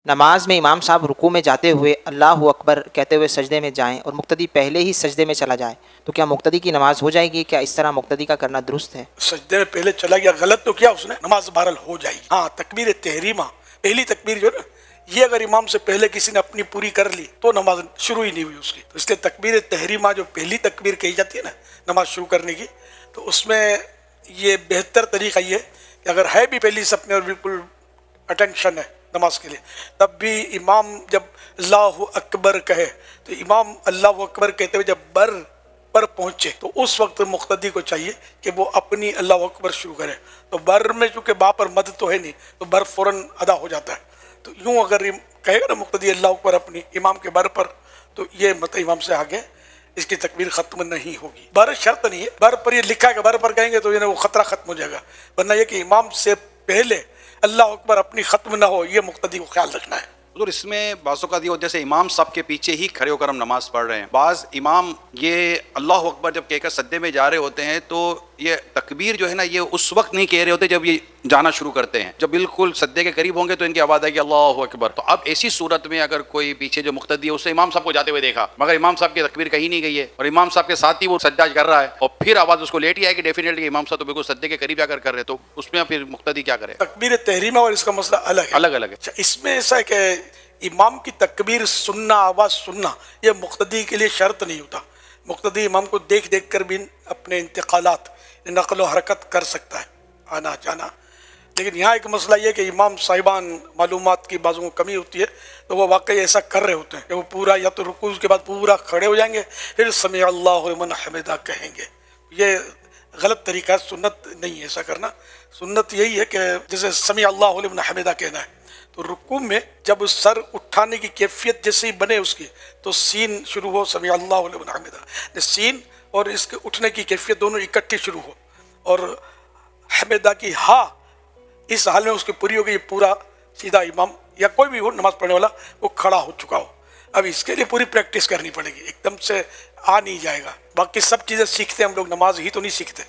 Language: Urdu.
نماز میں امام صاحب رکوع میں جاتے ہوئے اللہ اکبر کہتے ہوئے سجدے میں جائیں اور مقتدی پہلے ہی سجدے میں چلا جائے تو کیا مقتدی کی نماز ہو جائے گی؟ کیا اس طرح مقتدی کا کرنا درست ہے؟ سجدے میں پہلے چلا گیا، غلط تو کیا اس نے، نماز بہرحال ہو جائے گی۔ ہاں تکبیر تحریمہ، پہلی تکبیر جو ہے نا، یہ اگر امام سے پہلے کسی نے اپنی پوری کر لی تو نماز شروع ہی نہیں ہوئی اس کی، تو اس لیے تکبیر تحریمہ جو پہلی تکبیر کہی جاتی ہے نا نماز شروع کرنے کی، تو اس میں یہ بہتر طریقہ یہ ہے کہ اگر ہے بھی پہلی سب میں اور بالکل اٹینشن ہے نماز کے لیے، تب بھی امام جب اللہ اکبر کہے تو امام اللہ اکبر کہتے ہوئے جب بر پر پہنچے تو اس وقت مقتدی کو چاہیے کہ وہ اپنی اللہ اکبر شروع کرے، تو بر میں چونکہ با پر مد تو ہے نہیں تو بر فوراً ادا ہو جاتا ہے، تو یوں اگر کہے گا نا مقتدی اللہ اکبر اپنی امام کے بر پر، تو یہ مت امام سے آگے اس کی تکبیر ختم نہیں ہوگی۔ بر شرط نہیں ہے، بر پر یہ لکھا ہے کہ بر پر کہیں گے تو وہ خطرہ ختم ہو جائے گا، ورنہ یہ کہ امام سے پہلے اللہ اکبر اپنی ختم نہ ہو، یہ مقتدی کو خیال رکھنا ہے۔ حضور اس میں بعض اوقات یہ ہوتا ہے جیسے امام صاحب کے پیچھے ہی کھڑے ہو کر ہم نماز پڑھ رہے ہیں، بعض امام یہ اللہ اکبر جب کہہ کر سجدے میں جا رہے ہوتے ہیں تو یہ تکبیر جو ہے نا یہ اس وقت نہیں کہہ رہے ہوتے جب یہ جانا شروع کرتے ہیں، جب بالکل سجدے کے قریب ہوں گے تو ان کی آواز آئے گی اللہ اکبر۔ تو اب ایسی صورت میں اگر کوئی پیچھے جو مقتدی ہے اس نے امام صاحب کو جاتے ہوئے دیکھا مگر امام صاحب کی تکبیر کہیں نہیں گئی ہے اور امام صاحب کے ساتھ ہی وہ سجدہ کر رہا ہے اور پھر آواز اس کو لیٹ ہی آئے کہ ڈیفینیٹلی امام صاحب تو بالکل سجدے کے قریب آ کر رہے، تو اس میں پھر مقتدی کیا کرے؟ تکبیر تحریمہ اور اس کا مسئلہ الگ ہے۔ اس میں ایسا ہے کہ امام کی تکبیر سننا، آواز سننا، یہ مقتدی کے لیے شرط نہیں ہوتا، مقتدی امام کو دیکھ دیکھ کر بھی اپنے انتقالات نقل و حرکت کر سکتا ہے، آنا جانا۔ لیکن یہاں ایک مسئلہ یہ کہ امام صاحبان معلومات کی بعضوں کو کمی ہوتی ہے تو وہ واقعی ایسا کر رہے ہوتے ہیں کہ وہ پورا یا تو رکوع کے بعد پورا کھڑے ہو جائیں گے پھر سمع اللہ لمن حمدہ کہیں گے، یہ غلط طریقہ ہے، سنت نہیں ہے ایسا کرنا۔ سنت یہی ہے کہ جیسے سمع اللہ لمن حمدہ کہنا ہے تو رکوع میں جب سر اٹھانے کی کیفیت جیسے ہی بنے اس کی تو سین شروع ہو سمع اللہ لمن حمدہ، سین اور اس کے اٹھنے کی کیفیت دونوں اکٹھی شروع ہو اور حمدہ کی ہا اس حال میں اس کی پوری ہو گئی، پورا سیدھا امام یا کوئی بھی ہو نماز پڑھنے والا وہ کھڑا ہو چکا ہو۔ اب اس کے لیے پوری پریکٹس کرنی پڑے گی، ایک دم سے آ نہیں جائے گا، باقی سب چیزیں سیکھتے ہیں ہم لوگ، نماز ہی تو نہیں سیکھتے۔